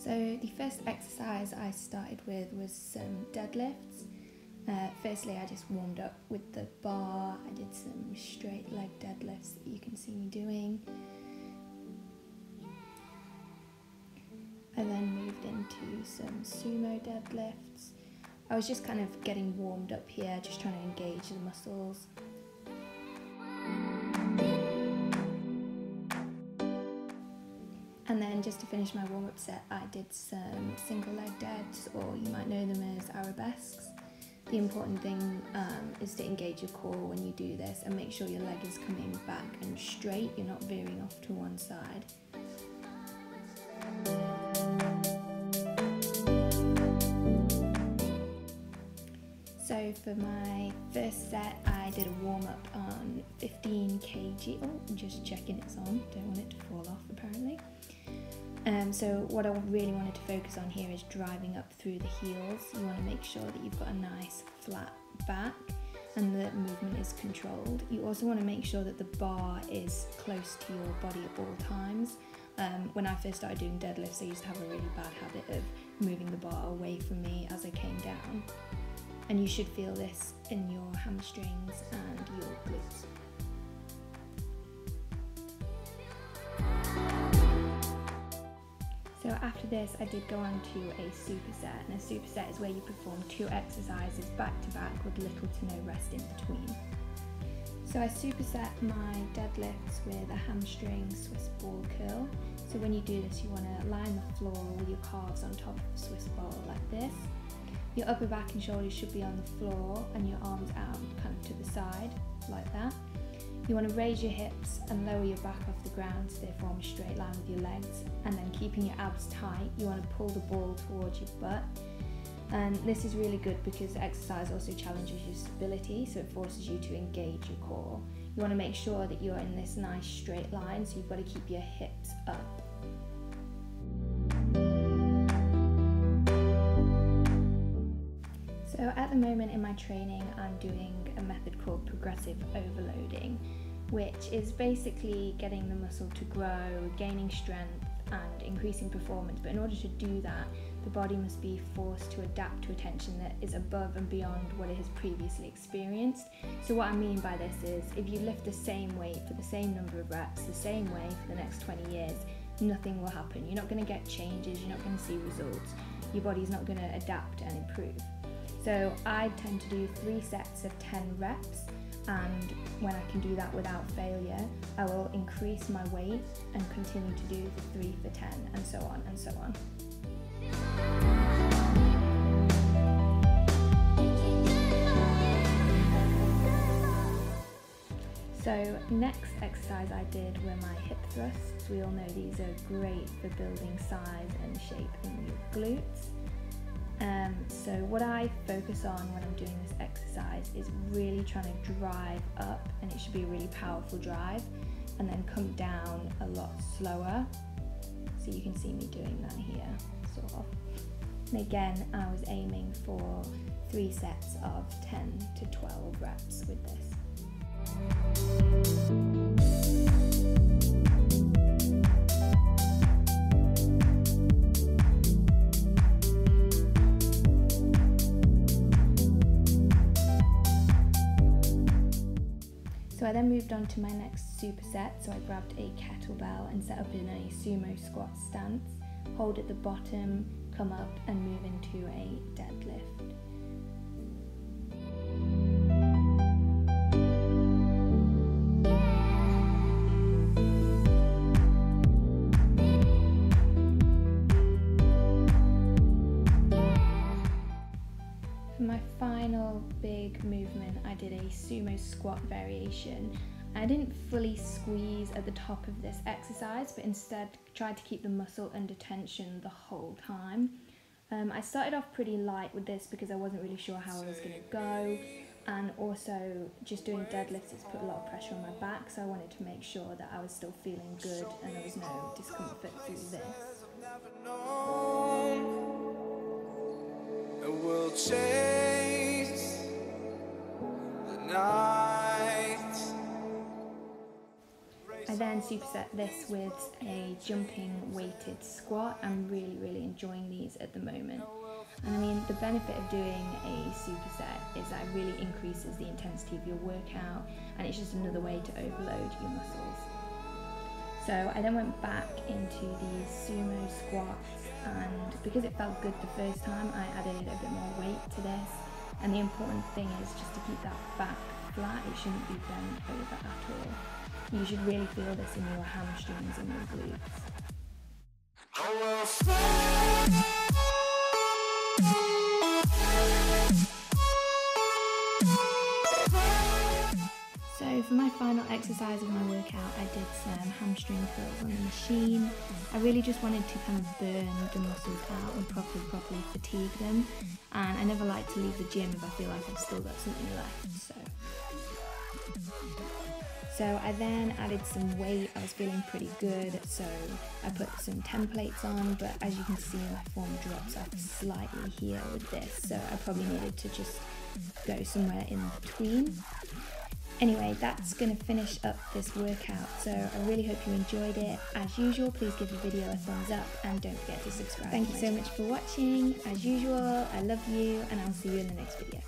So the first exercise I started with was some deadlifts. Firstly, I just warmed up with the bar. I did some straight leg deadlifts that you can see me doing. I then moved into some sumo deadlifts. I was just kind of getting warmed up here, just trying to engage the muscles. And then just to finish my warm-up set, I did some single leg deads, or you might know them as arabesques. The important thing is to engage your core when you do this and make sure your leg is coming back and straight, you're not veering off to one side. So for my first set, I did a warm-up on 15 kg. Oh, I'm just checking it's on, don't want it to fall off apparently. So what I really wanted to focus on here is driving up through the heels. You want to make sure that you've got a nice flat back and the movement is controlled. You also want to make sure that the bar is close to your body at all times. When I first started doing deadlifts, I used to have a really bad habit of moving the bar away from me as I came down. And you should feel this in your hamstrings and your glutes. So after this, I did go on to a superset, and a superset is where you perform 2 exercises back to back with little to no rest in between. So I superset my deadlifts with a hamstring Swiss ball curl. So when you do this, you want to lie on the floor with your calves on top of the Swiss ball like this. Your upper back and shoulders should be on the floor and your arms out kind of to the side, like that. You want to raise your hips and lower your back off the ground so they form a straight line with your legs, and then keeping your abs tight, you want to pull the ball towards your butt. And this is really good because the exercise also challenges your stability, so it forces you to engage your core. You want to make sure that you're in this nice straight line, so you've got to keep your hips up. So at the moment in my training, I'm doing a method called progressive overloading, which is basically getting the muscle to grow, gaining strength and increasing performance. But in order to do that, the body must be forced to adapt to a tension that is above and beyond what it has previously experienced. So what I mean by this is, if you lift the same weight for the same number of reps, the same way for the next 20 years, nothing will happen. You're not going to get changes, you're not going to see results. Your body's not going to adapt and improve. So I tend to do 3 sets of 10 reps, and when I can do that without failure, I will increase my weight and continue to do the 3 for 10 and so on and so on. So next exercise I did were my hip thrusts. We all know these are great for building size and shape in your glutes. So what I focus on when I'm doing this exercise is really trying to drive up, and it should be a really powerful drive, and then come down a lot slower. So you can see me doing that here, sort of. And again, I was aiming for 3 sets of 10 to 12 reps with this. So I then moved on to my next superset, so I grabbed a kettlebell and set up in a sumo squat stance, hold at the bottom, come up and move into a deadlift. For my final big movement, I did a sumo squat variation. I didn't fully squeeze at the top of this exercise, but instead tried to keep the muscle under tension the whole time. I started off pretty light with this because I wasn't really sure how I was going to go, and also just doing deadlifts has put a lot of pressure on my back, so I wanted to make sure that I was still feeling good and there was no discomfort through this. We'll chase the night. I then superset this with a jumping weighted squat. I'm really enjoying these at the moment. And I mean, the benefit of doing a superset is that it really increases the intensity of your workout, and it's just another way to overload your muscles. So I then went back into these sumo squats, and because it felt good the first time, I added a bit more weight to this. And the important thing is just to keep that back flat. It shouldn't be bent over at all. You should really feel this in your hamstrings and your glutes. So for my final exercise of my workout, I did some hamstring curls on the machine. I really just wanted to kind of burn the muscles out and properly fatigue them. And I never like to leave the gym if I feel like I've still got something left. So I then added some weight. I was feeling pretty good, so I put some templates on, but as you can see, my form drops off slightly here with this, so I probably needed to just go somewhere in between. Anyway, that's going to finish up this workout, so I really hope you enjoyed it. As usual, please give the video a thumbs up and don't forget to subscribe. Thank you so much for watching. As usual, I love you, and I'll see you in the next video.